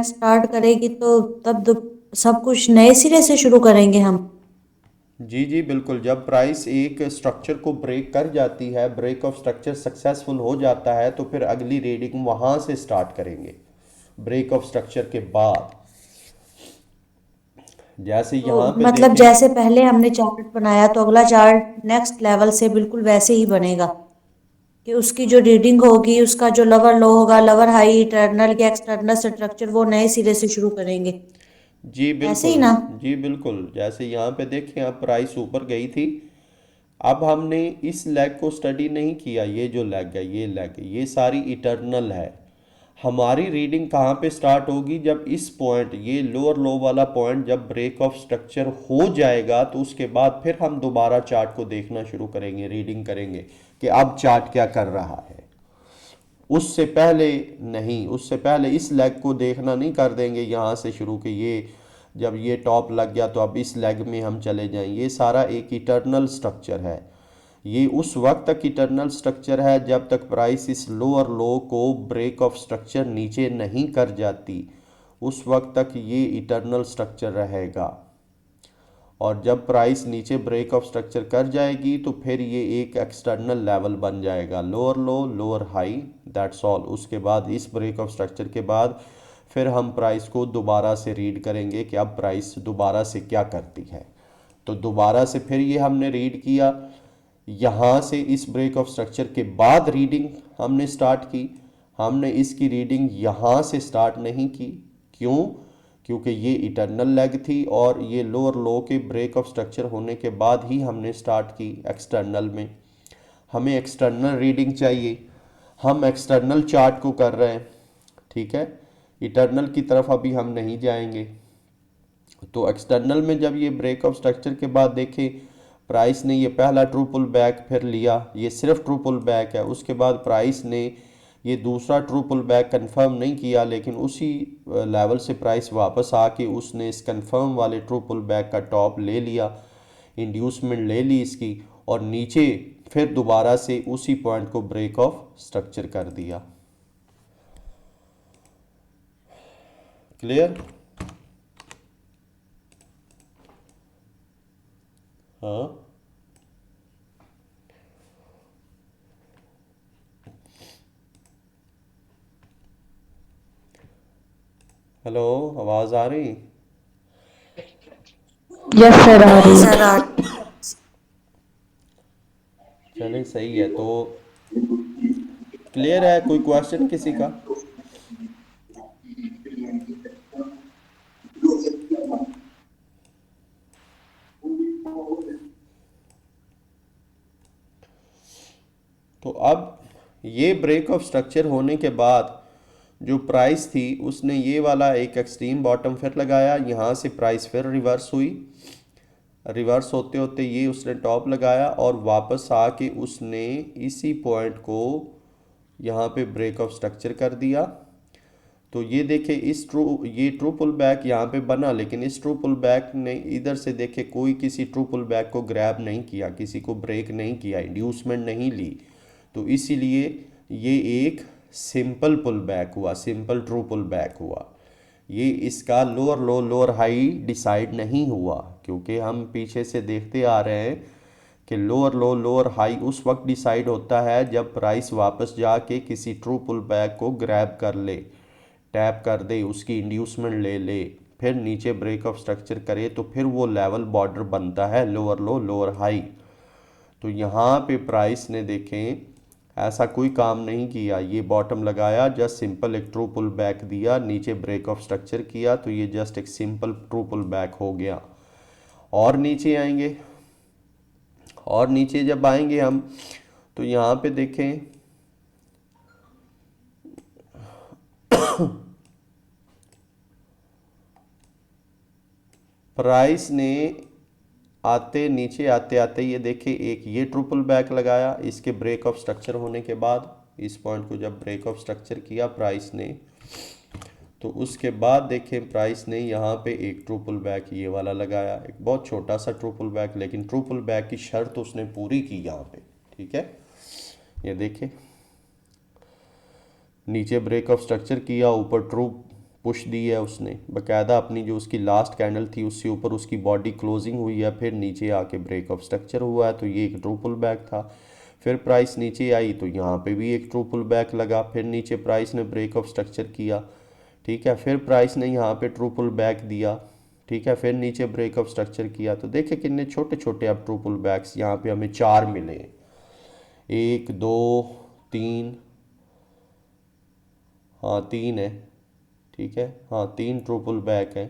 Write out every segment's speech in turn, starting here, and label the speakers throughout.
Speaker 1: Start करेगी तो तब सब कुछ नए सिरे से शुरू करेंगे हम।
Speaker 2: जी जी बिल्कुल, जब प्राइस एक स्ट्रक्चर को ब्रेक कर जाती है, ब्रेक ऑफ स्ट्रक्चर सक्सेसफुल हो जाता है, तो फिर अगली रीडिंग वहाँ से स्टार्ट करेंगे ब्रेक ऑफ स्ट्रक्चर के बाद। जैसे
Speaker 1: तो
Speaker 2: यहाँ पे
Speaker 1: मतलब
Speaker 2: देखें।
Speaker 1: जैसे पहले हमने चार्ट बनाया तो अगला चार्ट नेक्स्ट लेवल से बिल्कुल वैसे ही बनेगा कि उसकी जो रीडिंग होगी, उसका जो लवर लो होगा, लवर हाई, इंटरनल या एक्सटर्नल स्ट्रक्चर, वो नए सिरे से शुरू करेंगे।
Speaker 2: जी
Speaker 1: ऐसे ही
Speaker 2: बिल्कुल।
Speaker 1: ना।
Speaker 2: जी बिल्कुल, जैसे यहाँ पे देखें, अब प्राइस ऊपर गई थी। अब हमने इस लेग को स्टडी नहीं किया, ये जो लेग है, ये लेग, ये सारी इटर्नल है। हमारी रीडिंग कहाँ पे स्टार्ट होगी? जब इस पॉइंट, ये लोअर लो वाला पॉइंट जब ब्रेक ऑफ स्ट्रक्चर हो जाएगा, तो उसके बाद फिर हम दोबारा चार्ट को देखना शुरू करेंगे, रीडिंग करेंगे कि अब चार्ट क्या कर रहा है। उससे पहले नहीं, उससे पहले इस लेग को देखना नहीं कर देंगे यहाँ से शुरू कि ये जब ये टॉप लग गया तो अब इस लेग में हम चले जाएं। ये सारा एक इटर्नल स्ट्रक्चर है। ये उस वक्त तक इटर्नल स्ट्रक्चर है जब तक प्राइस इस लोअर लो को ब्रेक ऑफ स्ट्रक्चर नीचे नहीं कर जाती, उस वक्त तक ये इटर्नल स्ट्रक्चर रहेगा। और जब प्राइस नीचे ब्रेक ऑफ स्ट्रक्चर कर जाएगी तो फिर ये एक एक्सटर्नल लेवल बन जाएगा, lower low lower high, that's all. उसके बाद इस ब्रेक ऑफ स्ट्रक्चर के बाद फिर हम प्राइस को दोबारा से रीड करेंगे कि अब प्राइस दोबारा से क्या करती है। तो दोबारा से फिर ये हमने रीड किया, यहाँ से इस ब्रेक ऑफ स्ट्रक्चर के बाद रीडिंग हमने स्टार्ट की। हमने इसकी रीडिंग यहाँ से स्टार्ट नहीं की। क्यों? क्योंकि ये इटर्नल लेग थी और ये लोअर लो के ब्रेक ऑफ स्ट्रक्चर होने के बाद ही हमने स्टार्ट की एक्सटर्नल में। हमें एक्सटर्नल रीडिंग चाहिए, हम एक्सटर्नल चार्ट को कर रहे हैं। ठीक है, इटर्नल की तरफ अभी हम नहीं जाएंगे। तो एक्सटर्नल में जब ये ब्रेक ऑफ स्ट्रक्चर के बाद देखें, प्राइस ने ये पहला ट्रू पुल बैक फिर लिया, ये सिर्फ ट्रू पुल बैक है। उसके बाद प्राइस ने ये दूसरा ट्रू पुल बैक कंफर्म नहीं किया, लेकिन उसी लेवल से प्राइस वापस आके उसने इस कंफर्म वाले ट्रू पुल बैक का टॉप ले लिया, इंड्यूसमेंट ले ली इसकी, और नीचे फिर दोबारा से उसी पॉइंट को ब्रेक ऑफ स्ट्रक्चर कर दिया। क्लियर? हाँ। हेलो, आवाज़ आ रही?
Speaker 1: यस सर, आ रही है सर।
Speaker 2: चले, सही है। तो क्लियर है? कोई क्वेश्चन किसी का? तो अब ये ब्रेक ऑफ स्ट्रक्चर होने के बाद जो प्राइस थी उसने ये वाला एक एक्सट्रीम बॉटम फिर लगाया, यहाँ से प्राइस फिर रिवर्स हुई। रिवर्स होते होते ये उसने टॉप लगाया और वापस आके उसने इसी पॉइंट को यहाँ पे ब्रेक ऑफ स्ट्रक्चर कर दिया। तो ये देखे, इस ये ट्रू पुल बैक यहाँ पे बना, लेकिन इस ट्रू पुल बैक ने इधर से देखे कोई किसी ट्रू पुल बैक को ग्रैब नहीं किया, किसी को ब्रेक नहीं किया, इंड्यूसमेंट नहीं ली। तो इसीलिए ये एक सिंपल पुल बैक हुआ, सिंपल ट्रू पुल बैक हुआ। ये इसका lower low lower high decide नहीं हुआ, क्योंकि हम पीछे से देखते आ रहे हैं कि लोअर लो लोअर हाई उस वक्त डिसाइड होता है जब प्राइस वापस जाके किसी ट्रू पुल बैक को ग्रैब कर ले, टैप कर दे, उसकी इंड्यूसमेंट ले ले, फिर नीचे ब्रेक ऑफ स्ट्रक्चर करे, तो फिर वो लेवल बॉर्डर बनता है लोअर लो लोअर हाई। तो यहाँ पे प्राइस ने देखें ऐसा कोई काम नहीं किया, ये बॉटम लगाया, जस्ट सिंपल एक ट्रू पुल बैक दिया, नीचे ब्रेक ऑफ स्ट्रक्चर किया, तो ये जस्ट एक सिंपल ट्रू पुल बैक हो गया। और नीचे आएंगे, और नीचे जब आएंगे हम, तो यहाँ पे देखें प्राइस ने आते नीचे आते आते ये देखे एक ये ट्रिपल बैक लगाया इसके ब्रेक ऑफ स्ट्रक्चर होने के बाद। इस पॉइंट को जब ब्रेक ऑफ स्ट्रक्चर किया प्राइस ने, तो उसके बाद देखें प्राइस ने यहाँ पे एक ट्रिपल बैक ये वाला लगाया, एक बहुत छोटा सा ट्रिपल बैक, लेकिन ट्रिपल बैक की शर्त उसने पूरी की यहाँ पे। ठीक है, ये देखें नीचे ब्रेक ऑफ स्ट्रक्चर किया, ऊपर ट्रू पुश दी है उसने बाकायदा, अपनी जो उसकी लास्ट कैंडल थी उससे ऊपर उसकी बॉडी क्लोजिंग हुई है, फिर नीचे आके ब्रेक ऑफ स्ट्रक्चर हुआ है, तो ये एक ट्रू पुल बैक था। फिर प्राइस नीचे आई तो यहाँ पे भी एक ट्रू पुल बैक लगा, फिर नीचे प्राइस ने ब्रेक ऑफ स्ट्रक्चर किया, ठीक है, फिर प्राइस ने यहाँ पे ट्रू पुल बैक दिया, ठीक है, फिर नीचे ब्रेक ऑफ स्ट्रक्चर किया। तो देखिए कितने छोटे छोटे अब ट्रू पुल बैक्स यहाँ पे हमें 4 मिले, 1 2 3, हाँ 3 है, ठीक है, हाँ 3 ट्रू पुल बैक है,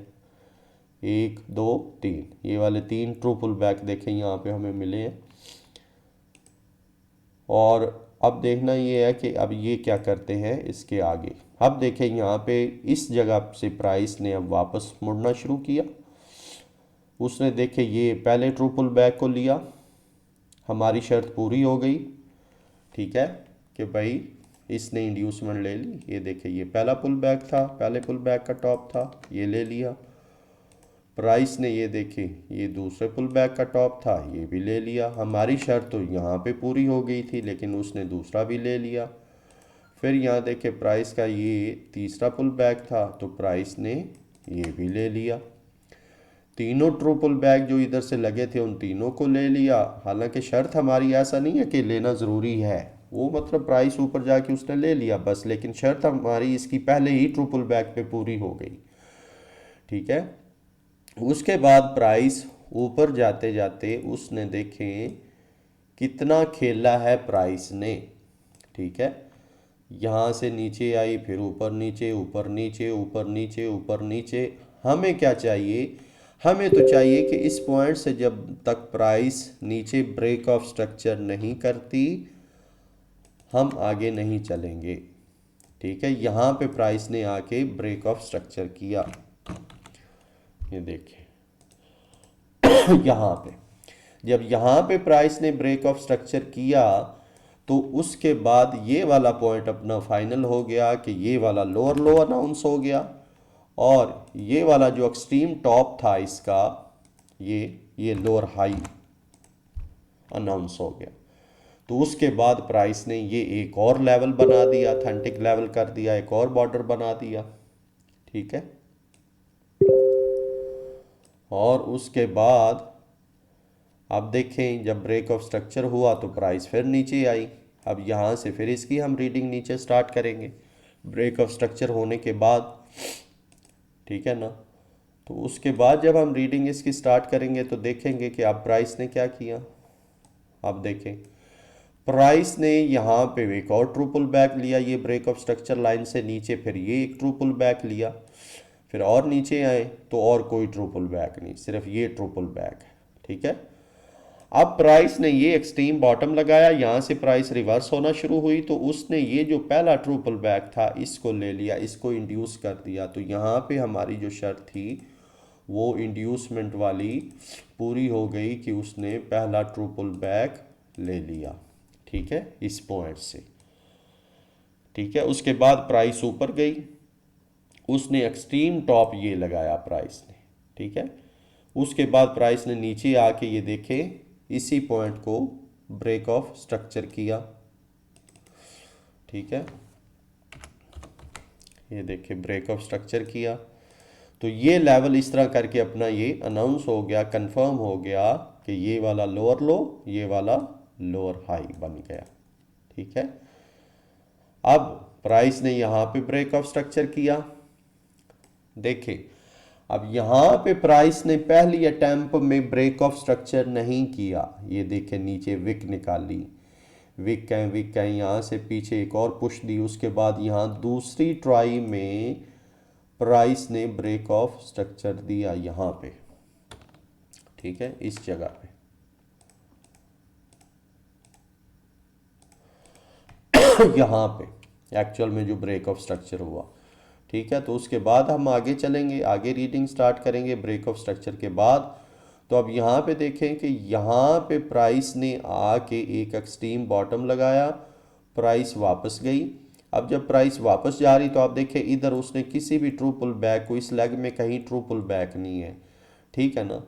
Speaker 2: 1 2 3, ये वाले 3 ट्रू पुल बैक देखें यहाँ पे हमें मिले हैं। और अब देखना ये है कि अब ये क्या करते हैं इसके आगे। अब देखें यहाँ पे इस जगह से प्राइस ने अब वापस मुड़ना शुरू किया, उसने देखे ये पहले ट्रू पुल बैक को लिया, हमारी शर्त पूरी हो गई, ठीक है, कि भाई इसने इंड्यूसमेंट ले ली। ये देखे ये पहला पुल बैक था, पहले पुल बैक का टॉप था, ये ले लिया। प्राइस ने ये देखे ये दूसरे पुल बैक का टॉप था, ये भी ले लिया। हमारी शर्त तो यहाँ पे पूरी हो गई थी लेकिन उसने दूसरा भी ले लिया। फिर यहाँ देखे प्राइस का ये तीसरा पुल बैक था तो प्राइस ने ये भी ले लिया। तीनों ट्रू पुल बैक जो इधर से लगे थे उन तीनों को ले लिया। हालांकि शर्त हमारी ऐसा नहीं है कि लेना ज़रूरी है, वो मतलब प्राइस ऊपर जाके उसने ले लिया बस, लेकिन शर्त हमारी इसकी पहले ही ट्रू पुल बैक पे पूरी हो गई, ठीक है। उसके बाद प्राइस ऊपर जाते जाते उसने देखें कितना खेला है प्राइस ने, ठीक है, यहाँ से नीचे आई, फिर ऊपर नीचे, ऊपर नीचे, ऊपर नीचे, ऊपर नीचे। हमें क्या चाहिए, हमें तो चाहिए कि इस पॉइंट से जब तक प्राइस नीचे ब्रेक ऑफ स्ट्रक्चर नहीं करती हम आगे नहीं चलेंगे, ठीक है। यहाँ पे प्राइस ने आके ब्रेक ऑफ स्ट्रक्चर किया, ये देखिए यहाँ पे जब यहाँ पे प्राइस ने ब्रेक ऑफ स्ट्रक्चर किया तो उसके बाद ये वाला पॉइंट अपना फाइनल हो गया कि ये वाला लोअर लो अनाउंस हो गया और ये वाला जो एक्सट्रीम टॉप था इसका ये लोअर हाई अनाउंस हो गया। तो उसके बाद प्राइस ने ये एक और लेवल बना दिया, ऑथेंटिक लेवल कर दिया, एक और बॉर्डर बना दिया, ठीक है। और उसके बाद अब देखें जब ब्रेक ऑफ स्ट्रक्चर हुआ तो प्राइस फिर नीचे आई। अब यहाँ से फिर इसकी हम रीडिंग नीचे स्टार्ट करेंगे ब्रेक ऑफ स्ट्रक्चर होने के बाद, ठीक है ना। तो उसके बाद जब हम रीडिंग इसकी स्टार्ट करेंगे तो देखेंगे कि अब प्राइस ने क्या किया। अब देखें प्राइस ने यहाँ पे एक और ट्रू पुल बैक लिया, ये ब्रेक ऑफ स्ट्रक्चर लाइन से नीचे, फिर ये एक ट्रू पुल बैक लिया, फिर और नीचे आए तो और कोई ट्रू पुल बैक नहीं, सिर्फ ये ट्रू पुल बैक है, ठीक है। अब प्राइस ने ये एक्सट्रीम बॉटम लगाया, यहाँ से प्राइस रिवर्स होना शुरू हुई तो उसने ये जो पहला ट्रू पुल बैक था इसको ले लिया, इसको इंड्यूस कर दिया। तो यहाँ पे हमारी जो शर्त थी वो इंड्यूसमेंट वाली पूरी हो गई कि उसने पहला ट्रू पुल बैक ले लिया, ठीक है, इस पॉइंट से, ठीक है। उसके बाद प्राइस ऊपर गई, उसने एक्सट्रीम टॉप ये लगाया प्राइस ने, ठीक है। उसके बाद प्राइस ने नीचे आके ये देखे इसी पॉइंट को ब्रेक ऑफ स्ट्रक्चर किया, ठीक है, ये देखे ब्रेक ऑफ स्ट्रक्चर किया। तो ये लेवल इस तरह करके अपना ये अनाउंस हो गया, कंफर्म हो गया कि ये वाला लोअर लो, ये वाला लोअर हाई बन गया, ठीक है। अब प्राइस ने यहाँ पे ब्रेक ऑफ स्ट्रक्चर किया, देखें अब यहाँ पे प्राइस ने पहली अटेम्प्ट में ब्रेक ऑफ स्ट्रक्चर नहीं किया, ये देखें नीचे विक निकाली, विक है यहाँ से पीछे एक और पुश दी, उसके बाद यहाँ दूसरी ट्राई में प्राइस ने ब्रेक ऑफ स्ट्रक्चर दिया यहाँ पे, ठीक है, इस जगह पे। यहाँ पे एक्चुअल में जो ब्रेक ऑफ स्ट्रक्चर हुआ, ठीक है। तो उसके बाद हम आगे चलेंगे, आगे रीडिंग स्टार्ट करेंगे ब्रेक ऑफ स्ट्रक्चर के बाद। तो अब यहाँ पे देखें कि यहाँ पे प्राइस ने आके एक एक्सट्रीम बॉटम लगाया, प्राइस वापस गई। अब जब प्राइस वापस जा रही तो आप देखें इधर उसने किसी भी ट्रू पुल बैक को, इस लेग में कहीं ट्रू पुल बैक नहीं है, ठीक है ना।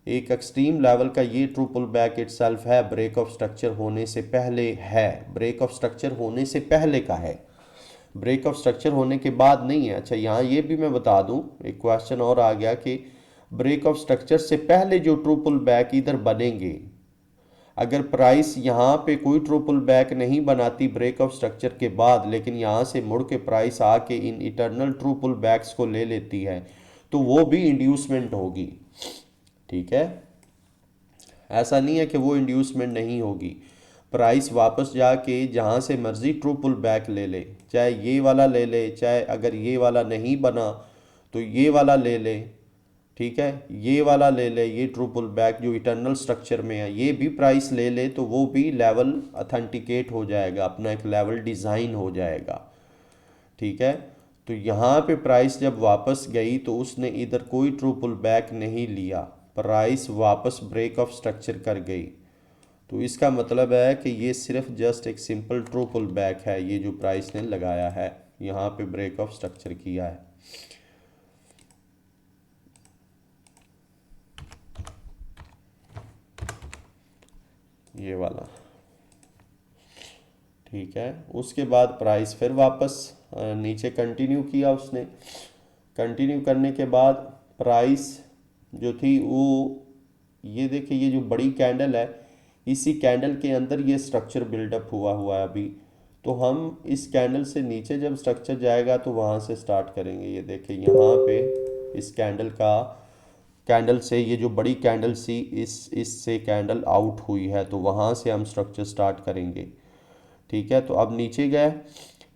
Speaker 2: एक एक्सट्रीम लेवल का ये ट्रू पुल बैक इटसेल्फ है, ब्रेक ऑफ स्ट्रक्चर होने से पहले है, ब्रेक ऑफ स्ट्रक्चर होने से पहले का है, ब्रेक ऑफ स्ट्रक्चर होने के बाद नहीं है। अच्छा, यहाँ ये भी मैं बता दूं, एक क्वेश्चन और आ गया कि ब्रेक ऑफ स्ट्रक्चर से पहले जो ट्रू पुल बैक इधर बनेंगे, अगर प्राइस यहाँ पे कोई ट्रू पुल बैक नहीं बनाती ब्रेक ऑफ स्ट्रक्चर के बाद, लेकिन यहाँ से मुड़ के प्राइस आके in eternal true pull backs को ले लेती है, तो वो भी इंड्यूसमेंट होगी। ठीक है, ऐसा नहीं है कि वो इंड्यूसमेंट नहीं होगी। प्राइस वापस जाके जहाँ से मर्जी ट्रू पुल बैक ले ले, चाहे ये वाला ले ले, चाहे अगर ये वाला नहीं बना तो ये वाला ले ले। ठीक है, ये वाला ले ले, ये ट्रू पुल बैक जो इटर्नल स्ट्रक्चर में है, ये भी प्राइस ले ले, तो वो भी लेवल अथेंटिकेट हो जाएगा, अपना एक लेवल डिज़ाइन हो जाएगा। ठीक है, तो यहाँ पे प्राइस जब वापस गई तो उसने इधर कोई ट्रू पुल बैक नहीं लिया, प्राइस वापस ब्रेक ऑफ स्ट्रक्चर कर गई। तो इसका मतलब है कि ये सिर्फ जस्ट एक सिंपल ट्रू पुल बैक है, ये जो प्राइस ने लगाया है, यहाँ पे ब्रेक ऑफ स्ट्रक्चर किया है। ये वाला। ठीक है, उसके बाद प्राइस फिर वापस नीचे कंटिन्यू किया उसने। कंटिन्यू करने के बाद प्राइस जो थी वो, ये देखिए ये जो बड़ी कैंडल है, इसी कैंडल के अंदर ये स्ट्रक्चर बिल्डअप हुआ हुआ है अभी। तो हम इस कैंडल से नीचे जब स्ट्रक्चर जाएगा तो वहाँ से स्टार्ट करेंगे। ये देखिए यहाँ पे इस कैंडल से ये जो बड़ी कैंडल सी इससे कैंडल आउट हुई है, तो वहाँ से हम स्ट्रक्चर स्टार्ट करेंगे। ठीक है, तो अब नीचे गए,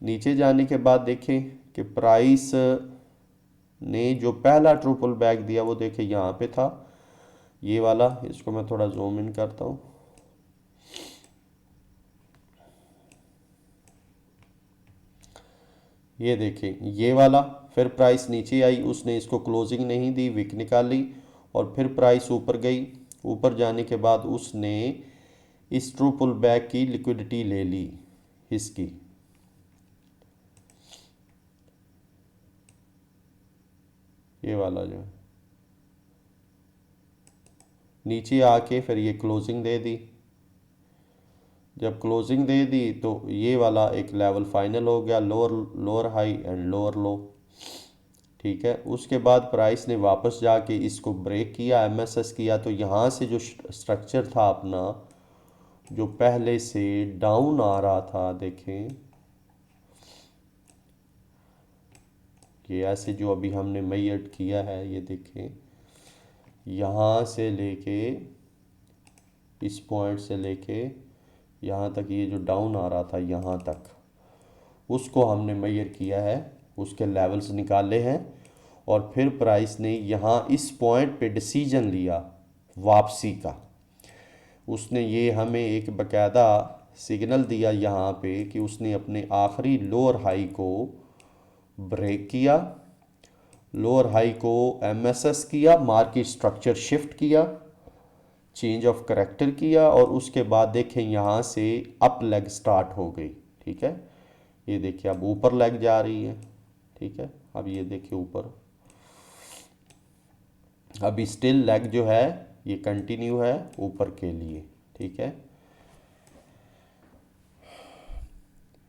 Speaker 2: नीचे जाने के बाद देखें कि प्राइस ने जो पहला ट्रू पुल बैक दिया वो देखें यहाँ पे था, ये वाला। इसको मैं थोड़ा जूम इन करता हूँ। ये देखिए ये वाला, फिर प्राइस नीचे आई, उसने इसको क्लोजिंग नहीं दी, विक निकाली, और फिर प्राइस ऊपर गई। ऊपर जाने के बाद उसने इस ट्रू पुल बैक की लिक्विडिटी ले ली इसकी। ये वाला जो है नीचे आके फिर ये क्लोजिंग दे दी। जब क्लोजिंग दे दी तो ये वाला एक लेवल फाइनल हो गया, लोअर हाई एंड लोअर लो। ठीक है, उसके बाद प्राइस ने वापस जाके इसको ब्रेक किया, एमएसएस किया। तो यहाँ से जो स्ट्रक्चर था अपना, जो पहले से डाउन आ रहा था, देखें ये ऐसे जो अभी हमने मेजर किया है, ये देखें यहाँ से लेके इस पॉइंट से लेके यहाँ तक, ये जो डाउन आ रहा था यहाँ तक, उसको हमने मेजर किया है, उसके लेवल्स निकाले हैं। और फिर प्राइस ने यहाँ इस पॉइंट पे डिसीजन लिया वापसी का। उसने ये हमें एक बकायदा सिग्नल दिया यहाँ पे कि उसने अपने आखिरी लोअर हाई को ब्रेक किया, लोअर हाई को एमएसएस किया, मार्केट स्ट्रक्चर शिफ्ट किया, चेंज ऑफ करेक्टर किया, और उसके बाद देखें यहाँ से अप लेग स्टार्ट हो गई। ठीक है, ये देखिए अब ऊपर लेग जा रही है। ठीक है, अब ये देखिए ऊपर, अभी स्टिल लेग जो है ये कंटिन्यू है ऊपर के लिए। ठीक है,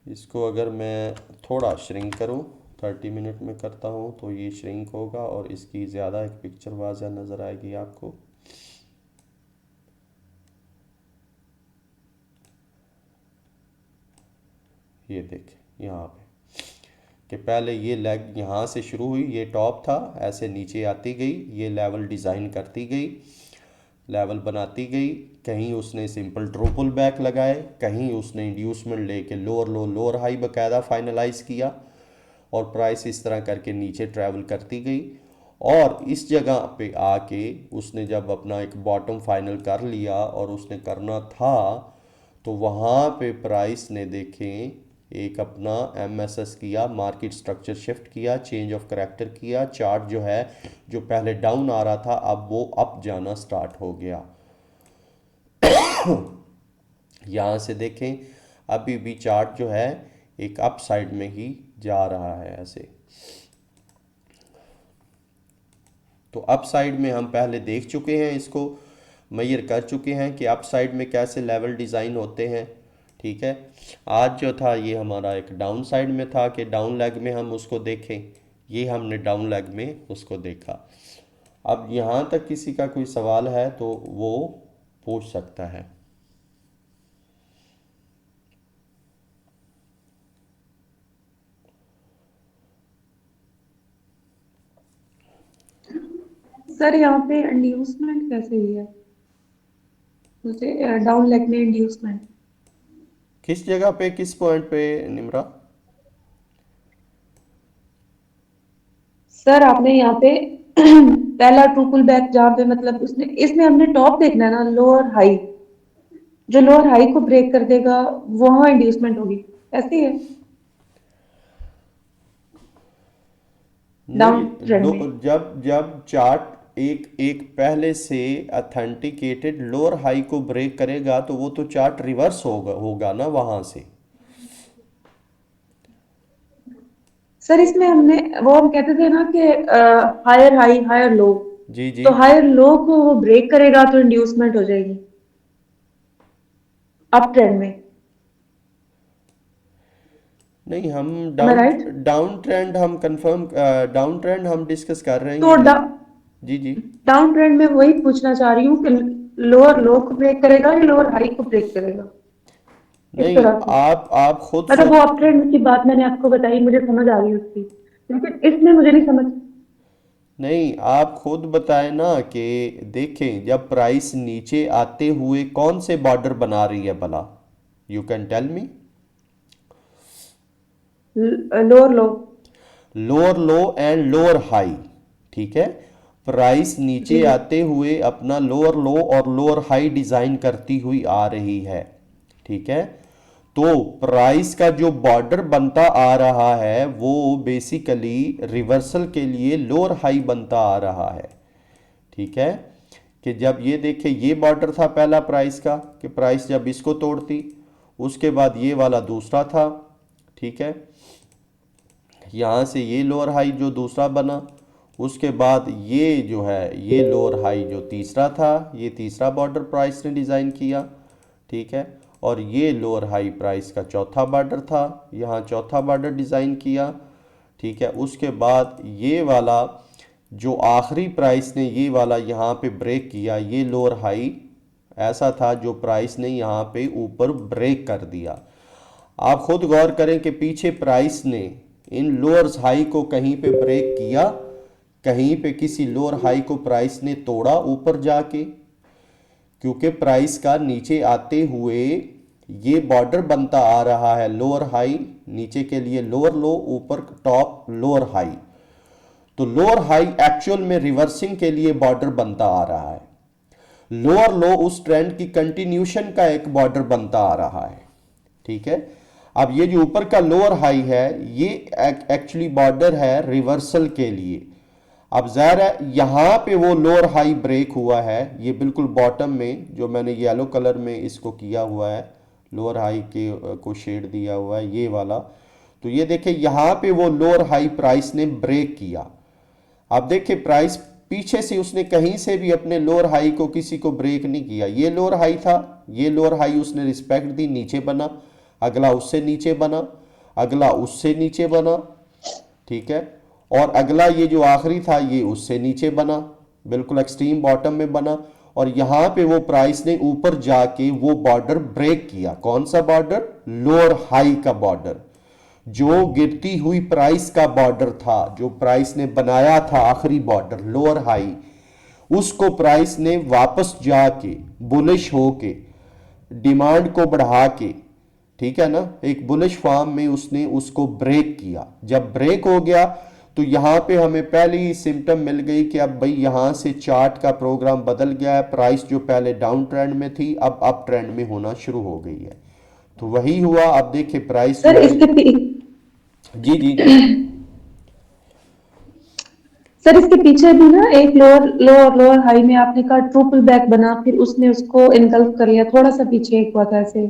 Speaker 2: इसको अगर मैं थोड़ा श्रिंक करूं, 30 मिनट में करता हूं, तो ये श्रिंक होगा और इसकी ज़्यादा एक पिक्चर वाज़ा नज़र आएगी आपको। ये देखें यहाँ पे कि पहले ये लेग यहाँ से शुरू हुई, ये टॉप था, ऐसे नीचे आती गई, ये लेवल डिज़ाइन करती गई, लेवल बनाती गई। कहीं उसने सिंपल ट्रू पुल बैक लगाए, कहीं उसने इंड्यूसमेंट लेके लोअर लो लोअर हाई बकायदा फाइनलाइज किया, और प्राइस इस तरह करके नीचे ट्रैवल करती गई। और इस जगह पे आके उसने जब अपना एक बॉटम फाइनल कर लिया और उसने करना था, तो वहाँ पे प्राइस ने देखें एक अपना एमएसएस किया, मार्केट स्ट्रक्चर शिफ्ट किया, चेंज ऑफ करेक्टर किया। चार्ट जो है जो पहले डाउन आ रहा था अब वो अप जाना स्टार्ट हो गया। यहाँ से देखें अभी भी चार्ट जो है एक अप साइड में ही जा रहा है ऐसे। तो अप साइड में हम पहले देख चुके हैं, इसको मेजर कर चुके हैं कि अप साइड में कैसे लेवल डिज़ाइन होते हैं। ठीक है। आज जो था ये हमारा एक डाउन साइड में था कि डाउन लेग में हम उसको देखें, ये हमने डाउन लेग में उसको देखा। अब यहाँ तक किसी का कोई सवाल है तो वो पूछ सकता है।
Speaker 3: सर यहाँ पे इंड्यूसमेंट कैसे हुई है? मुझे डाउन लेग में इंड्यूसमेंट।
Speaker 2: किस जगह पे, किस पॉइंट पे निम्रा?
Speaker 3: सर आपने यहाँ पे पहला ट्रू पुल बैक जहाँ पे मतलब उसने इसमें हमने टॉप देखना है ना, लोअर हाई। जो लोअर हाई को ब्रेक कर देगा वहाँ इंड्यूसमेंट होगी, ऐसी है
Speaker 2: नहीं,
Speaker 3: डाउन ट्रेंड
Speaker 2: लो,
Speaker 3: में।
Speaker 2: जब जब चार्ट एक एक पहले से अथेंटिकेटेड लोअर हाई को ब्रेक करेगा तो वो तो चार्ट रिवर्स होगा होगा ना वहां से।
Speaker 3: सर इसमें हमने वो हम कहते थे ना कि हायर हाई हायर लो,
Speaker 2: जी जी।
Speaker 3: तो हायर लो को वो ब्रेक करेगा तो इंड्यूसमेंट हो जाएगी अप ट्रेंड में।
Speaker 2: नहीं, हम
Speaker 3: एम आई
Speaker 2: डाउन
Speaker 3: राइट?
Speaker 2: डाउन ट्रेंड हम कंफर्म, डाउन ट्रेंड हम डिस्कस कर रहे हैं
Speaker 3: तो
Speaker 2: ये जी जी।
Speaker 3: डाउन ट्रेंड में वही पूछना चाह रही हूँ कि लोअर लो को ब्रेक करेगा या लोअर हाई को ब्रेक करेगा, इस
Speaker 2: नहीं,
Speaker 3: तरह से।
Speaker 2: आप खुद
Speaker 3: मतलब वो
Speaker 2: सोच।
Speaker 3: अप ट्रेंड की बात मैंने आपको बताई, मुझे समझ आ गई उसकी, लेकिन इसमें मुझे नहीं समझ।
Speaker 2: नहीं, आप खुद बताएं ना कि देखें जब प्राइस नीचे आते हुए कौन से बॉर्डर बना रही है भला, you can tell me.
Speaker 3: Lower low.
Speaker 2: Lower low and lower high, ठीक है। प्राइस
Speaker 3: जी।
Speaker 2: नीचे आते हुए अपना लोअर लो और लोअर हाई डिजाइन करती हुई आ रही है, ठीक है। तो प्राइस का जो बॉर्डर बनता आ रहा है वो बेसिकली रिवर्सल के लिए लोअर हाई बनता आ रहा है, ठीक है। कि जब ये देखे ये बॉर्डर था पहला प्राइस का, कि प्राइस जब इसको तोड़ती, उसके बाद ये वाला दूसरा था, ठीक है। यहाँ से ये लोअर हाई जो दूसरा बना, उसके बाद ये जो है ये लोअर हाई जो तीसरा था, ये तीसरा बॉर्डर प्राइस ने डिज़ाइन किया, ठीक है। और ये लोअर हाई प्राइस का चौथा बॉर्डर था, यहाँ चौथा बॉर्डर डिज़ाइन किया, ठीक है। उसके बाद ये वाला जो आखिरी प्राइस ने ये वाला यहाँ पे ब्रेक किया, ये लोअर हाई ऐसा था जो प्राइस ने यहाँ पे ऊपर ब्रेक कर दिया। आप खुद गौर करें कि पीछे प्राइस ने इन लोअर्स हाई को कहीं पे ब्रेक किया, कहीं पे किसी लोअर हाई को प्राइस ने तोड़ा ऊपर जाके, क्योंकि प्राइस का नीचे आते हुए ये बॉर्डर बनता आ रहा है लोअर हाई, नीचे के लिए लोअर लो, ऊपर टॉप लोअर हाई। तो लोअर हाई एक्चुअल में रिवर्सिंग के लिए बॉर्डर बनता आ रहा है, लोअर लो उस ट्रेंड की कंटिन्यूशन का एक बॉर्डर बनता आ रहा है, ठीक है। अब ये जो ऊपर का लोअर हाई है ये एक्चुअली बॉर्डर है रिवर्सल के लिए। अब ज़ाहिर है यहाँ पे वो लोअर हाई ब्रेक हुआ है, ये बिल्कुल बॉटम में जो मैंने येलो कलर में इसको किया हुआ है, लोअर हाई के को शेड दिया हुआ है ये वाला। तो ये देखिए यहाँ पे वो लोअर हाई प्राइस ने ब्रेक किया। अब देखिए प्राइस पीछे से उसने कहीं से भी अपने लोअर हाई को किसी को ब्रेक नहीं किया, ये लोअर हाई था, ये लोअर हाई उसने रिस्पेक्ट दी, नीचे बना, अगला उससे नीचे बना, अगला उससे नीचे बना, ठीक है। और अगला ये जो आखिरी था ये उससे नीचे बना, बिल्कुल एक्सट्रीम बॉटम में बना। और यहाँ पे वो प्राइस ने ऊपर जाके वो बॉर्डर ब्रेक किया, कौन सा बॉर्डर? लोअर हाई का बॉर्डर, जो गिरती हुई प्राइस का बॉर्डर था, जो प्राइस ने बनाया था आखिरी बॉर्डर लोअर हाई, उसको प्राइस ने वापस जाके बुलिश होके डिमांड को बढ़ा के, ठीक है ना, एक बुलिश फॉर्म में उसने उसको ब्रेक किया। जब ब्रेक हो गया तो यहाँ पे हमें पहले ही सिम्टम मिल गई कि अब भाई यहाँ से चार्ट का प्रोग्राम बदल गया है, प्राइस जो पहले डाउन ट्रेंड में थी अब अप ट्रेंड में होना शुरू हो गई है। तो वही हुआ। अब देखिए प्राइस जो
Speaker 3: सर
Speaker 2: है,
Speaker 3: इसके
Speaker 2: जी जी जी।
Speaker 3: सर इसके पीछे भी ना एक लोअर लोअर लोअर हाई में आपने कहा ट्रू पुल बैक बना, फिर उसने उसको इनगल्फ कर लिया, थोड़ा सा पीछे एक हुआ था ऐसे।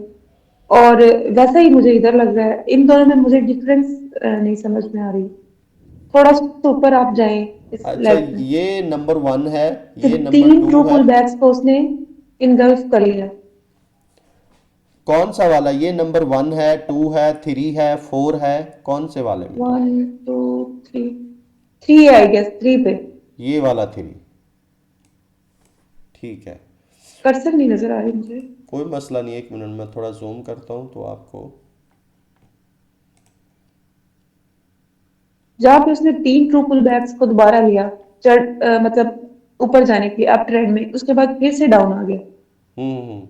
Speaker 3: और वैसा ही मुझे इधर लग रहा है, इन दोनों में मुझे डिफरेंस नहीं समझ में आ रही। थोड़ा सा ऊपर आप जाएं इस
Speaker 2: अच्छा,
Speaker 3: लेग में।
Speaker 2: ये नंबर वन है,
Speaker 3: फिर
Speaker 2: ये नंबर
Speaker 3: तीन
Speaker 2: टू
Speaker 3: ट्रू
Speaker 2: है।
Speaker 3: पुल बैक्स को उसने इनगल्फ कर लिया।
Speaker 2: कौन सा वाला, ये नंबर 1 है, 2 है, 3 है, 4 है, कौन से वाले में?
Speaker 3: 1 2 3 3 आई गेस 3 पे।
Speaker 2: ये वाला 3, ठीक है।
Speaker 3: कर्सर नहीं नजर आ रही मुझे।
Speaker 2: कोई मसला नहीं, एक मिनट में थोड़ा जूम करता हूँ तो आपको।
Speaker 3: जहाँ पे उसने 3 ट्रू पुल बैक्स को दोबारा लिया, मतलब ऊपर जाने के लिए अप ट्रेंड में, उसके बाद फिर से डाउन आ गया।
Speaker 2: हम्म।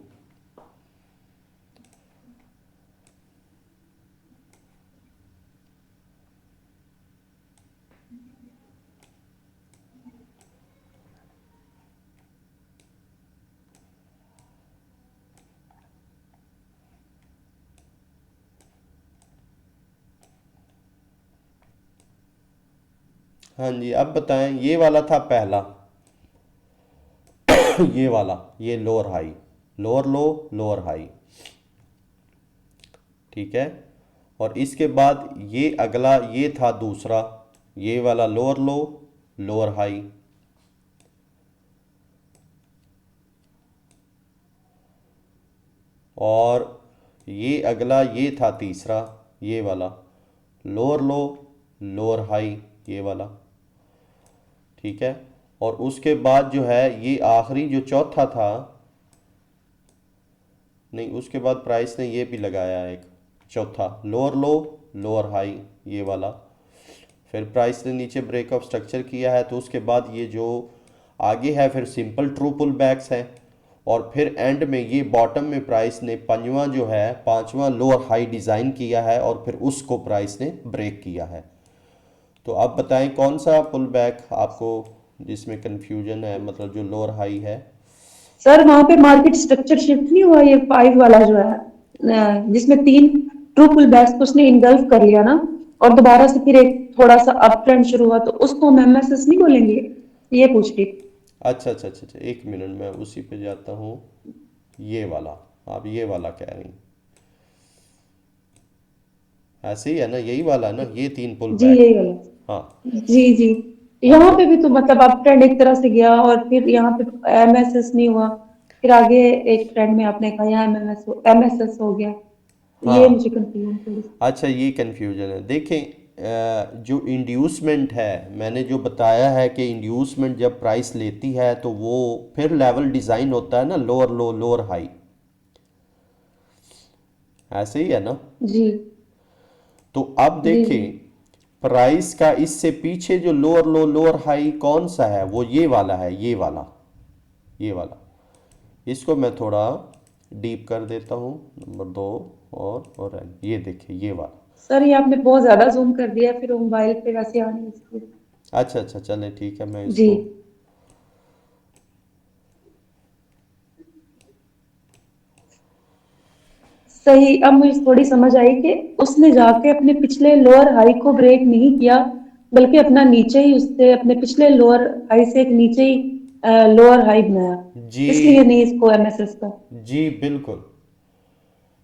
Speaker 2: हाँ जी, अब बताएं, ये वाला था पहला। ये वाला, ये lower high, lower low, lower high, ठीक है। और इसके बाद ये अगला, ये था दूसरा, ये वाला लोअर लो, लोअर हाई। और ये अगला, ये था तीसरा, ये वाला लोअर लो, लोअर हाई, ये वाला, ठीक है। और उसके बाद जो है ये आखिरी जो चौथा था, नहीं उसके बाद प्राइस ने ये भी लगाया एक चौथा, लोअर लो, लोअर हाई, ये वाला। फिर प्राइस ने नीचे ब्रेक ऑफ स्ट्रक्चर किया है, तो उसके बाद ये जो आगे है फिर सिंपल ट्रू पुल बैक्स है। और फिर एंड में ये बॉटम में प्राइस ने पंजवां जो है, पांचवा लोअर हाई डिज़ाइन किया है और फिर उसको प्राइस ने ब्रेक किया है। तो आप बताएं कौन सा पुल बैक आपको जिसमें कंफ्यूजन है, मतलब जो लोअर हाई है?
Speaker 3: सर वहां पे मार्केट स्ट्रक्चर शिफ्ट नहीं हुआ, ये 5 वाला जो है जिसमें 3 ट्रू पुल बैक्स को उसने इंगल्फ कर लिया ना, और दोबारा से फिर एक थोड़ा सा अप ट्रेंड शुरू हुआ, तो उसको हम एमएसएस नहीं बोलेंगे? ये पूछ रही।
Speaker 2: अच्छा, एक मिनट मैं उसी पे जाता हूँ। ये वाला, आप ये वाला कह रही हैं, ऐसे ही है ना, यही वाला है ना, ये 3 पुल
Speaker 3: जी
Speaker 2: बैक।
Speaker 3: यही वाला।
Speaker 2: हाँ।
Speaker 3: जी जी। यहाँ
Speaker 2: अच्छा।
Speaker 3: पे भी तो मतलब अप ट्रेंड एक तरह से गया, और फिर यहाँ पे एमएसएस नहीं हुआ, फिर आगे एक ट्रेंड में आपने कहा यहाँ एमएसएस हो गया। ये
Speaker 2: हाँ।
Speaker 3: मुझे कंफ्यूजन थोड़ी सी।
Speaker 2: अच्छा, ये कन्फ्यूजन है, देखें जो इंड्यूसमेंट है, मैंने जो बताया है कि इंड्यूसमेंट जब प्राइस लेती है तो वो फिर लेवल डिज़ाइन होता है ना, लोअर लो, लोअर हाई, ऐसे ही है ना।
Speaker 3: जी
Speaker 2: तो अब
Speaker 3: जी जी।
Speaker 2: देखें, प्राइस का इससे पीछे जो लोअर लो, लोअर हाई कौन सा है, वो ये वाला है, ये वाला, ये वाला। इसको मैं थोड़ा डीप कर देता हूँ, नंबर 2, और ये देखिए ये वाला।
Speaker 3: सर ये आपने बहुत ज्यादा जूम कर दिया, फिर वो मोबाइल पे वैसे आ नहीं सकती।
Speaker 2: अच्छा, चलें ठीक है, मैं
Speaker 3: जी
Speaker 2: इसको।
Speaker 3: सही। अब मुझे थोड़ी समझ आई कि उसने जाके अपने पिछले लोअर हाई को ब्रेक नहीं किया, बल्कि अपना नीचे ही, उससे अपने पिछले लोअर हाई से एक नीचे ही लोअर हाई बनाया,
Speaker 2: जी,
Speaker 3: इसलिए नहीं इसको एमएसएस का।
Speaker 2: जी बिल्कुल।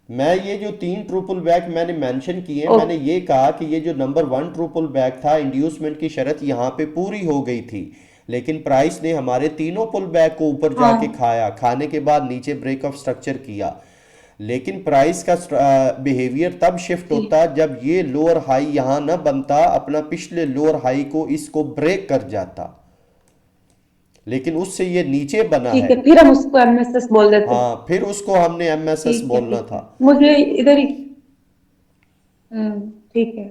Speaker 2: मैं ये जो 3 ट्रुपल बैक मैंने मेंशन किए,
Speaker 3: ओ
Speaker 2: मैंने ये कहा कि ये जो नंबर 1 ट्रुपल बैक था, इंड्यूसमेंट की शर्त यहाँ पे पूरी हो गई थी, लेकिन प्राइस ने हमारे तीनों पुल बैक को ऊपर जाके
Speaker 3: हाँ
Speaker 2: खाया, खाने के बाद नीचे ब्रेक ऑफ स्ट्रक्चर किया। लेकिन प्राइस का बिहेवियर तब शिफ्ट
Speaker 3: जी
Speaker 2: होता जब ये लोअर हाई यहाँ ना बनता, अपना पिछले लोअर हाई को इसको ब्रेक कर जाता, लेकिन उससे ये नीचे बना
Speaker 3: ठीक
Speaker 2: है।
Speaker 3: है, फिर हम उसको एमएसएस बोल देते।
Speaker 2: हाँ, फिर उसको हमने एमएसएस
Speaker 3: ठीक है
Speaker 2: बोलना
Speaker 3: ठीक है।
Speaker 2: था।
Speaker 3: मुझे इधर ही ठीक है।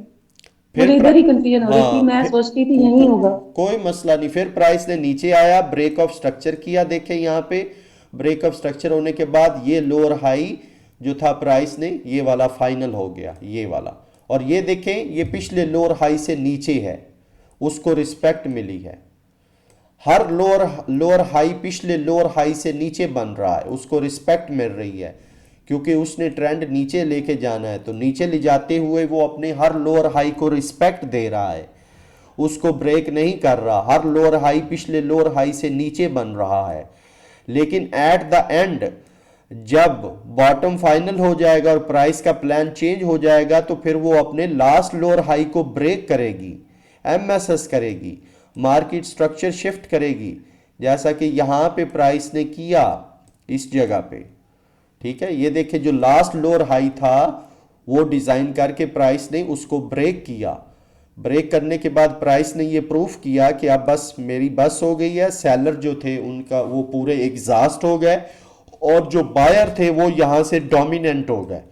Speaker 2: फिर
Speaker 3: मुझे इधर ही कंफ्यूजन हो रही थी,
Speaker 2: हाँ,
Speaker 3: मैं
Speaker 2: फिर
Speaker 3: सोचती थी यही होगा।
Speaker 2: कोई मसला नहीं, फिर प्राइस ने नीचे आया, ब्रेक ऑफ स्ट्रक्चर किया, देखें यहाँ पे ब्रेक ऑफ स्ट्रक्चर होने के बाद ये लोअर हाई जो था प्राइस ने, ये वाला फाइनल हो गया, ये वाला। और ये देखें, ये पिछले लोअर हाई से नीचे है, उसको रिस्पेक्ट मिली है। हर लोअर लोअर हाई पिछले लोअर हाई से नीचे बन रहा है, उसको रिस्पेक्ट मिल रही है, क्योंकि उसने ट्रेंड नीचे लेके जाना है, तो नीचे ले जाते हुए वो अपने हर लोअर हाई को रिस्पेक्ट दे रहा है, उसको ब्रेक नहीं कर रहा। हर लोअर हाई पिछले लोअर हाई से नीचे बन रहा है, लेकिन एट द एंड जब बॉटम फाइनल हो जाएगा और प्राइस का प्लान चेंज हो जाएगा, तो फिर वो अपने लास्ट लोअर हाई को ब्रेक करेगी, एमएसएस करेगी, मार्केट स्ट्रक्चर शिफ्ट करेगी, जैसा कि यहाँ पे प्राइस ने किया इस जगह पे। ठीक है, ये देखिए जो लास्ट लोअर हाई था वो डिजाइन करके प्राइस ने उसको ब्रेक किया। ब्रेक करने के बाद प्राइस ने ये प्रूफ किया कि अब बस मेरी बस हो गई है। सेलर जो थे उनका वो पूरे एग्जॉस्ट हो गए और जो बायर थे वो यहां से डोमिनेंट हो गए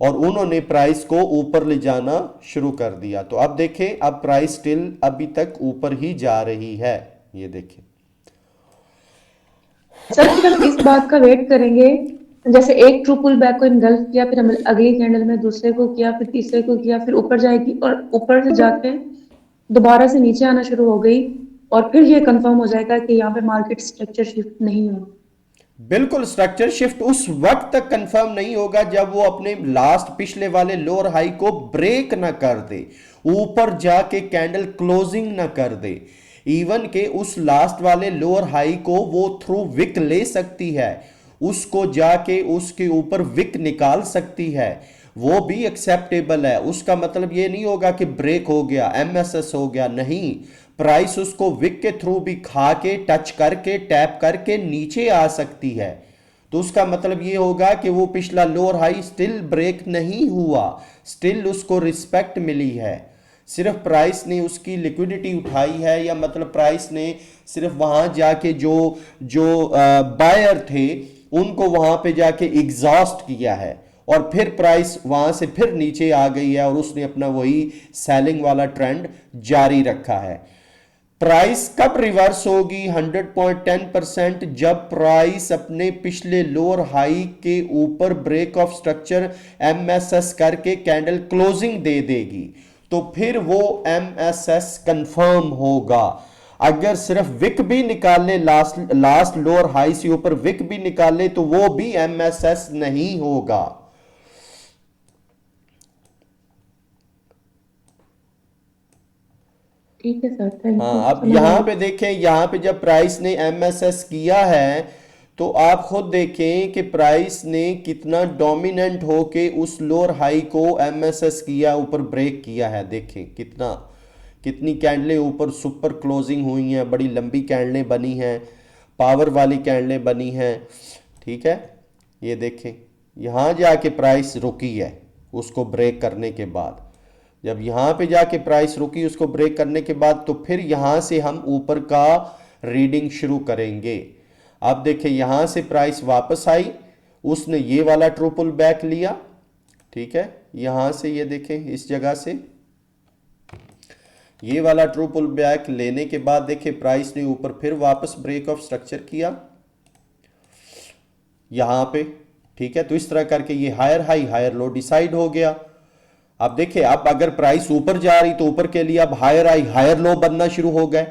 Speaker 2: और उन्होंने प्राइस को ऊपर ले जाना शुरू कर दिया। तो अब देखें, अब प्राइस स्टिल अभी तक ऊपर ही जा रही है, ये देखें।
Speaker 3: सर फिर हम इस बात का वेट करेंगे, जैसे एक ट्रू पुल बैक को इनगल्फ किया, फिर हमने अगली कैंडल में दूसरे को किया, फिर तीसरे को किया, फिर ऊपर जाएगी और ऊपर से जाके दोबारा से नीचे आना शुरू हो गई और फिर ये कंफर्म हो जाएगा कि यहाँ पे मार्केट स्ट्रक्चर शिफ्ट नहीं हुआ।
Speaker 2: बिल्कुल, स्ट्रक्चर शिफ्ट उस वक्त तक कंफर्म नहीं होगा जब वो अपने लास्ट पिछले वाले लोअर हाई को ब्रेक ना कर दे, ऊपर जाके कैंडल क्लोजिंग ना कर दे। इवन के उस लास्ट वाले लोअर हाई को वो थ्रू विक ले सकती है, उसको जाके उसके ऊपर विक निकाल सकती है, वो भी एक्सेप्टेबल है। उसका मतलब ये नहीं होगा कि ब्रेक हो गया, एमएसएस हो गया, नहीं। प्राइस उसको विक के थ्रू भी खा के, टच करके, टैप करके नीचे आ सकती है। तो उसका मतलब ये होगा कि वो पिछला लोअर हाई स्टिल ब्रेक नहीं हुआ, स्टिल उसको रिस्पेक्ट मिली है। सिर्फ प्राइस ने उसकी लिक्विडिटी उठाई है, या मतलब प्राइस ने सिर्फ वहां जाके जो जो बायर थे उनको वहां पे जाके एग्जॉस्ट किया है और फिर प्राइस वहां से फिर नीचे आ गई है और उसने अपना वही सेलिंग वाला ट्रेंड जारी रखा है। प्राइस कब रिवर्स होगी 100.10%? जब प्राइस अपने पिछले लोअर हाई के ऊपर ब्रेक ऑफ स्ट्रक्चर एमएसएस करके कैंडल क्लोजिंग दे देगी, तो फिर वो एमएसएस कंफर्म होगा। अगर सिर्फ विक भी निकाले, लास्ट लोअर हाई से ऊपर विक भी निकाले, तो वो भी एमएसएस नहीं होगा।
Speaker 3: ठीक है सर, थैंक यू।
Speaker 2: हाँ, अब यहां पे देखें, यहां पे जब प्राइस ने एमएसएस किया है तो आप खुद देखें कि प्राइस ने कितना डोमिनेंट होके उस लोअर हाई को एमएसएस किया, ऊपर ब्रेक किया है। देखें कितनी कैंडलें ऊपर सुपर क्लोजिंग हुई हैं, बड़ी लंबी कैंडलें बनी हैं, पावर वाली कैंडलें बनी हैं। ठीक है, ये देखें यहां जाके प्राइस रुकी है उसको ब्रेक करने के बाद। जब यहां पे जाके प्राइस रुकी उसको ब्रेक करने के बाद, तो फिर यहां से हम ऊपर का रीडिंग शुरू करेंगे। अब देखें यहां से प्राइस वापस आई, उसने ये वाला ट्रू पुल बैक लिया। ठीक है, यहां से ये देखें इस जगह से ये वाला ट्रू पुल बैक लेने के बाद देखें प्राइस ने ऊपर फिर वापस ब्रेक ऑफ स्ट्रक्चर किया यहां पे। ठीक है, तो इस तरह करके ये higher high higher low decide हो गया। अब देखिए, अब अगर प्राइस ऊपर जा रही तो ऊपर के लिए अब हायर हाई हायर लो बनना शुरू हो गए।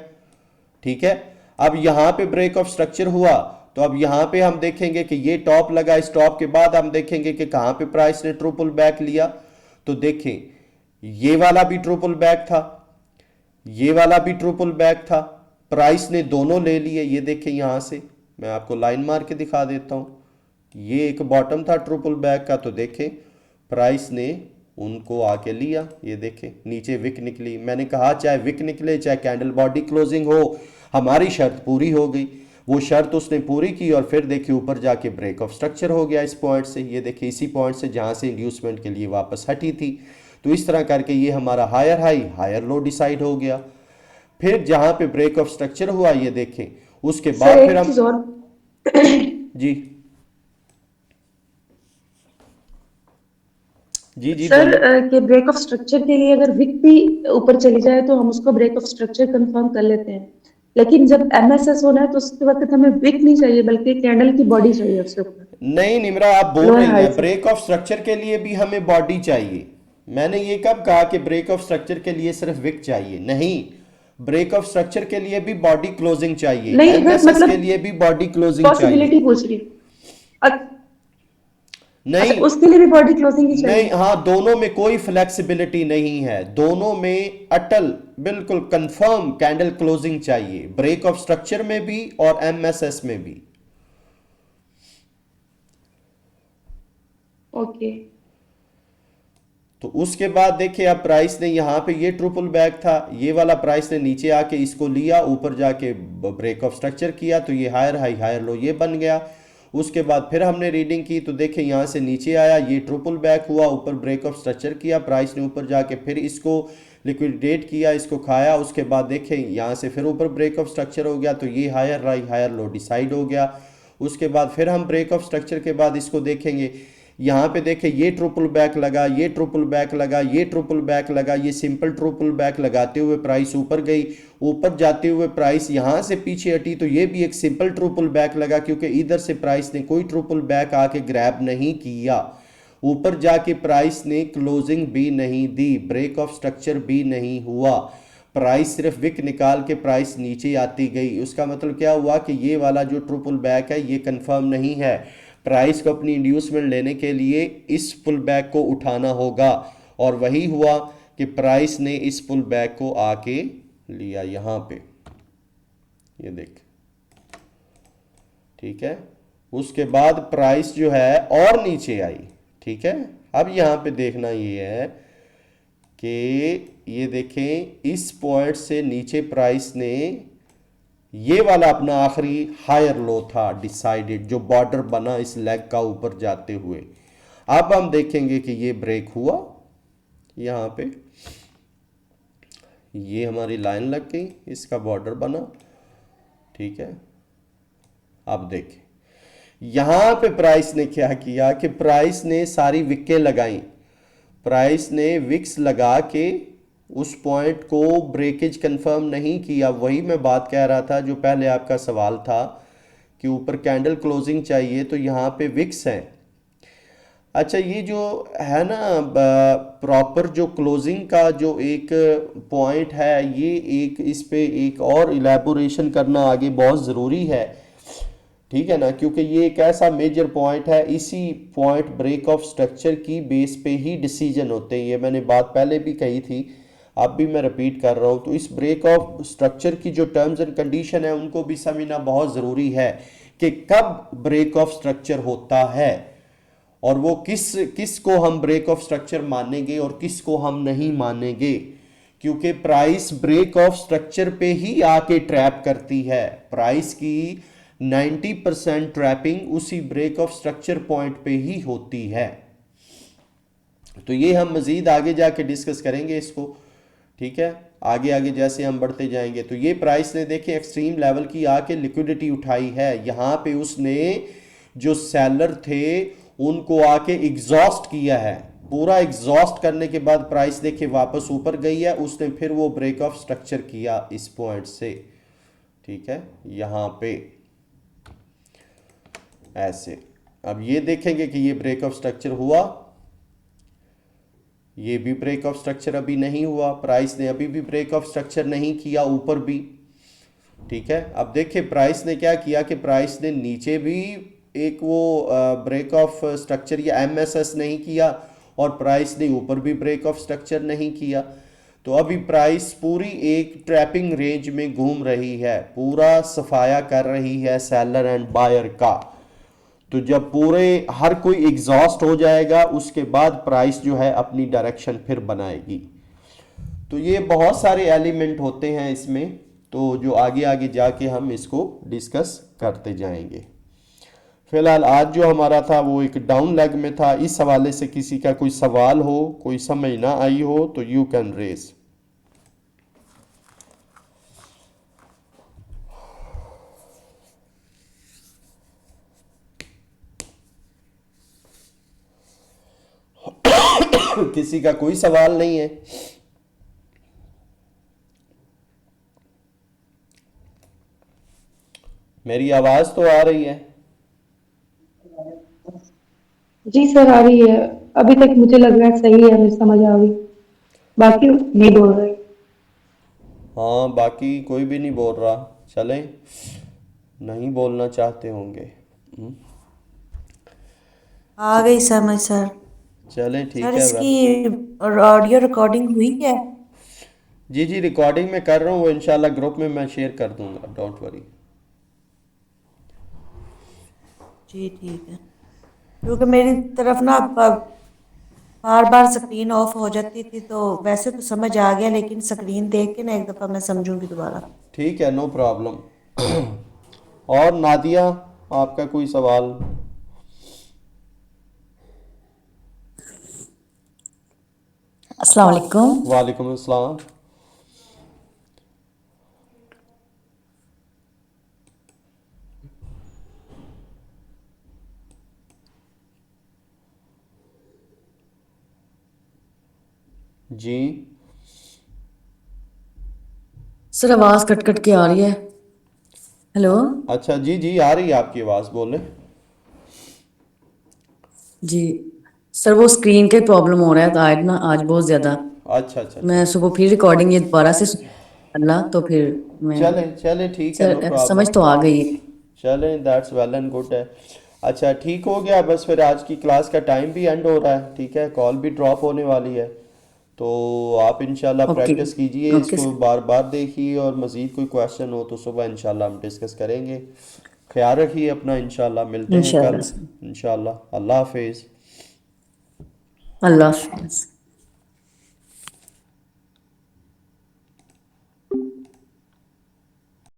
Speaker 2: ठीक है, अब यहां पे ब्रेक ऑफ स्ट्रक्चर हुआ तो अब यहां पे हम देखेंगे कि ये टॉप लगा, इस टॉप के बाद हम देखेंगे कि कहां पे प्राइस ने ट्रू पुल बैक लिया। तो देखें ये वाला भी ट्रू पुल बैक था, ये वाला भी ट्रू पुल बैक था, प्राइस ने दोनों ले लिए। ये देखें यहां से मैं आपको लाइन मार के दिखा देता हूं, ये एक बॉटम था ट्रू पुल बैक का, तो देखें प्राइस ने उनको आके लिया। ये देखें नीचे विक निकली, मैंने कहा चाहे विक निकले चाहे कैंडल बॉडी क्लोजिंग हो, हमारी शर्त पूरी हो गई। वो शर्त उसने पूरी की और फिर देखिए ऊपर जाके ब्रेक ऑफ स्ट्रक्चर हो गया इस पॉइंट से। ये देखिए इसी पॉइंट से जहां से इंड्यूसमेंट के लिए वापस हटी थी। तो इस तरह करके ये हमारा higher high higher low decide हो गया। फिर जहां पे ब्रेक ऑफ स्ट्रक्चर हुआ ये देखें, उसके बाद फिर हम जी जी जी
Speaker 3: सर
Speaker 2: बोलिए।
Speaker 3: के ब्रेक ऑफ स्ट्रक्चर के लिए अगर विक भी ऊपर चली जाए तो हम उसको ब्रेक ऑफ स्ट्रक्चर कंफर्म कर लेते हैं, लेकिन जब एमएसएस होना है तो उसके वक्त हमें विक नहीं चाहिए बल्कि कैंडल की बॉडी चाहिए उसके ऊपर।
Speaker 2: नहीं निम्रा, आप बोल
Speaker 3: लोअर
Speaker 2: रही
Speaker 3: हाई
Speaker 2: हैं
Speaker 3: से
Speaker 2: ब्रेक ऑफ स्ट्रक्चर के लिए भी हमें बॉडी चाहिए। मैंने ये कब कहा कि ब्रेक ऑफ स्ट्रक्चर के लिए सिर्फ विक चाहिए? नहीं, ब्रेक ऑफ स्ट्रक्चर के लिए भी बॉडी क्लोजिंग चाहिए,
Speaker 3: नहीं सर,
Speaker 2: एमएसएस के
Speaker 3: मतलब
Speaker 2: लिए भी बॉडी क्लोजिंग चाहिए।
Speaker 3: पॉसिबिलिटी पूछ रही हूँ। अच्छा,
Speaker 2: नहीं
Speaker 3: उसके लिए भी बॉडी क्लोजिंग ही
Speaker 2: नहीं,
Speaker 3: चाहिए?
Speaker 2: हाँ, दोनों में कोई फ्लेक्सिबिलिटी नहीं है, दोनों में अटल बिल्कुल कंफर्म कैंडल क्लोजिंग चाहिए, ब्रेक ऑफ स्ट्रक्चर में भी और एमएसएस में भी।
Speaker 3: ओके।
Speaker 2: तो उसके बाद देखिए अब प्राइस ने यहां पे ये ट्रू पुल बैक था, ये वाला प्राइस ने नीचे आके इसको लिया, ऊपर जाके ब्रेक ऑफ स्ट्रक्चर किया, तो ये हायर हाई हायर लो ये बन गया। उसके बाद फिर हमने रीडिंग की तो देखें यहाँ से नीचे आया, ये ट्रिपल बैक हुआ, ऊपर ब्रेक ऑफ स्ट्रक्चर किया, प्राइस ने ऊपर जाके फिर इसको लिक्विडेट किया, इसको खाया, उसके बाद देखें यहाँ से फिर ऊपर ब्रेक ऑफ स्ट्रक्चर हो गया, तो ये हायर हायर लो डिसाइड हो गया। उसके बाद फिर हम ब्रेक ऑफ स्ट्रक्चर के बाद इसको देखेंगे, यहाँ पे देखें ये ट्रिपल बैक लगा, ये ट्रिपल बैक लगा, ये ट्रिपल बैक लगा, ये सिंपल ट्रिपल बैक लगाते हुए प्राइस ऊपर गई, ऊपर जाते हुए प्राइस यहाँ से पीछे हटी, तो ये भी एक सिंपल ट्रिपल बैक लगा, क्योंकि इधर से प्राइस ने कोई ट्रिपल बैक आके ग्रैब नहीं किया, ऊपर जाके प्राइस ने क्लोजिंग भी नहीं दी, ब्रेक ऑफ स्ट्रक्चर भी नहीं हुआ, प्राइस सिर्फ विक निकाल के प्राइस नीचे आती गई। उसका मतलब क्या हुआ कि ये वाला जो ट्रिपल बैक है ये कंफर्म नहीं है, प्राइस को अपनी इंड्यूसमेंट लेने के लिए इस पुल बैक को उठाना होगा, और वही हुआ कि प्राइस ने इस पुल बैक को आके लिया यहाँ पे, ये देख, ठीक है। उसके बाद प्राइस जो है और नीचे आई, ठीक है। अब यहाँ पे देखना ये है कि ये देखें इस पॉइंट से नीचे प्राइस ने ये वाला अपना आखिरी हायर लो था डिसाइडेड, जो बॉर्डर बना इस लेग का ऊपर जाते हुए। अब हम देखेंगे कि ये ब्रेक हुआ, यहाँ पे ये हमारी लाइन लग गई, इसका बॉर्डर बना, ठीक है। अब देखें यहाँ पे प्राइस ने क्या किया कि प्राइस ने सारी विकें लगाई, प्राइस ने विक्स लगा के उस पॉइंट को ब्रेकेज कंफर्म नहीं किया। वही मैं बात कह रहा था जो पहले आपका सवाल था कि ऊपर कैंडल क्लोजिंग चाहिए, तो यहाँ पे विक्स हैं। अच्छा, ये जो है ना प्रॉपर जो क्लोजिंग का जो एक पॉइंट है, ये एक इस पे एक और इलेबोरेशन करना आगे बहुत ज़रूरी है, ठीक है ना, क्योंकि ये एक ऐसा मेजर पॉइंट है, इसी पॉइंट ब्रेक ऑफ स्ट्रक्चर की बेस पे ही डिसीजन होते हैं। ये मैंने बात पहले भी कही थी, अब भी मैं रिपीट कर रहा हूँ। तो इस ब्रेक ऑफ स्ट्रक्चर की जो टर्म्स एंड कंडीशन है उनको भी समझना बहुत ज़रूरी है कि कब ब्रेक ऑफ स्ट्रक्चर होता है और वो किस को हम ब्रेक ऑफ स्ट्रक्चर मानेंगे और किस को हम नहीं मानेंगे, क्योंकि प्राइस ब्रेक ऑफ स्ट्रक्चर पे ही आके ट्रैप करती है। प्राइस की 90% ट्रैपिंग उसी ब्रेक ऑफ स्ट्रक्चर पॉइंट पे ही होती है। तो ये हम मजीद आगे जाके डिस्कस करेंगे इसको, ठीक है, आगे आगे जैसे हम बढ़ते जाएंगे। तो ये प्राइस ने देखे एक्सट्रीम लेवल की आके लिक्विडिटी उठाई है, यहाँ पे उसने जो सेलर थे उनको आके एग्जॉस्ट किया है, पूरा एग्जॉस्ट करने के बाद प्राइस देखे वापस ऊपर गई है, उसने फिर वो ब्रेक ऑफ स्ट्रक्चर किया इस पॉइंट से, ठीक है, यहाँ पे ऐसे। अब ये देखेंगे कि ये ब्रेक ऑफ स्ट्रक्चर हुआ, ये भी ब्रेक ऑफ स्ट्रक्चर अभी नहीं हुआ, प्राइस ने अभी भी ब्रेक ऑफ स्ट्रक्चर नहीं किया ऊपर भी, ठीक है। अब देखिए प्राइस ने क्या किया कि प्राइस ने नीचे भी एक वो ब्रेक ऑफ स्ट्रक्चर या एमएसएस नहीं किया और प्राइस ने ऊपर भी ब्रेक ऑफ स्ट्रक्चर नहीं किया। तो अभी प्राइस पूरी एक ट्रैपिंग रेंज में घूम रही है, पूरा सफाया कर रही है सेलर एंड बायर का। तो जब पूरे हर कोई एग्जॉस्ट हो जाएगा उसके बाद प्राइस जो है अपनी डायरेक्शन फिर बनाएगी। तो ये बहुत सारे एलिमेंट होते हैं इसमें, तो जो आगे आगे जाके हम इसको डिस्कस करते जाएंगे। फिलहाल आज जो हमारा था वो एक डाउन लेग में था। इस हवाले से किसी का कोई सवाल हो, कोई समझ ना आई हो तो यू कैन रेज। किसी का कोई सवाल नहीं है? मेरी आवाज तो आ रही है?
Speaker 3: जी सर आ रही है, अभी तक मुझे लग रहा है सही है, मुझे समझ आ रही, बाकी नहीं बोल रहे।
Speaker 2: हाँ, बाकी कोई भी नहीं बोल रहा, चलें, नहीं बोलना चाहते होंगे।
Speaker 1: आ गई समझ सर।
Speaker 2: चलें ठीक
Speaker 1: सर
Speaker 2: है।
Speaker 1: इसकी ऑडियो रिकॉर्डिंग हुई क्या?
Speaker 2: जी जी, रिकॉर्डिंग में कर रहा हूँ, वो इंशाल्लाह ग्रुप में मैं शेयर कर दूंगा, डोंट वरी।
Speaker 1: जी ठीक है, क्योंकि मेरी तरफ ना बार बार स्क्रीन ऑफ हो जाती थी, तो वैसे तो समझ आ गया लेकिन स्क्रीन देख के ना एक दफ़ा मैं समझूंगी दोबारा।
Speaker 2: ठीक है, नो प्रॉब्लम। और नादिया आपका कोई सवाल?
Speaker 4: अस्सलाम वालेकुम।
Speaker 2: वालेकुम अस्सलाम। जी
Speaker 4: सर आवाज़ कट कट के आ रही है। हेलो।
Speaker 2: अच्छा, जी जी आ रही है आपकी आवाज़, बोले।
Speaker 4: जी सर, वो स्क्रीन का प्रॉब्लम हो रहा है तो आज बहुत ज़्यादा।
Speaker 2: अच्छा अच्छा अच्छा।
Speaker 4: मैं सुबह फिर रिकॉर्डिंग ये दोबारा से अल्लाह तो फिर मैं
Speaker 2: चले चले ठीक है, नो
Speaker 4: सर समझ
Speaker 2: प्रॉब्लम।
Speaker 4: तो आ गई है।
Speaker 2: चलें, दैट्स वेल एंड गुड है। अच्छा ठीक हो गया, बस फिर आज की क्लास का टाइम भी एंड हो रहा है, ठीक है, कॉल भी ड्रॉप होने वाली है। तो आप इंशाल्लाह
Speaker 4: ओके।
Speaker 2: प्रैक्टिस कीजिए,
Speaker 4: ओके
Speaker 2: इसको
Speaker 4: सर।
Speaker 2: बार बार देखिए, और मज़ीद कोई क्वेश्चन हो तो सुबह इंशाल्लाह हम डिस्कस करेंगे। ख्याल रखिए अपना, इंशाल्लाह मिलते हैं
Speaker 4: इंशाल्लाह
Speaker 2: कल।
Speaker 4: सर।
Speaker 2: इंशाल्लाह, अल्लाह हाफिज़।
Speaker 4: अल्लाह हाफ़िज़।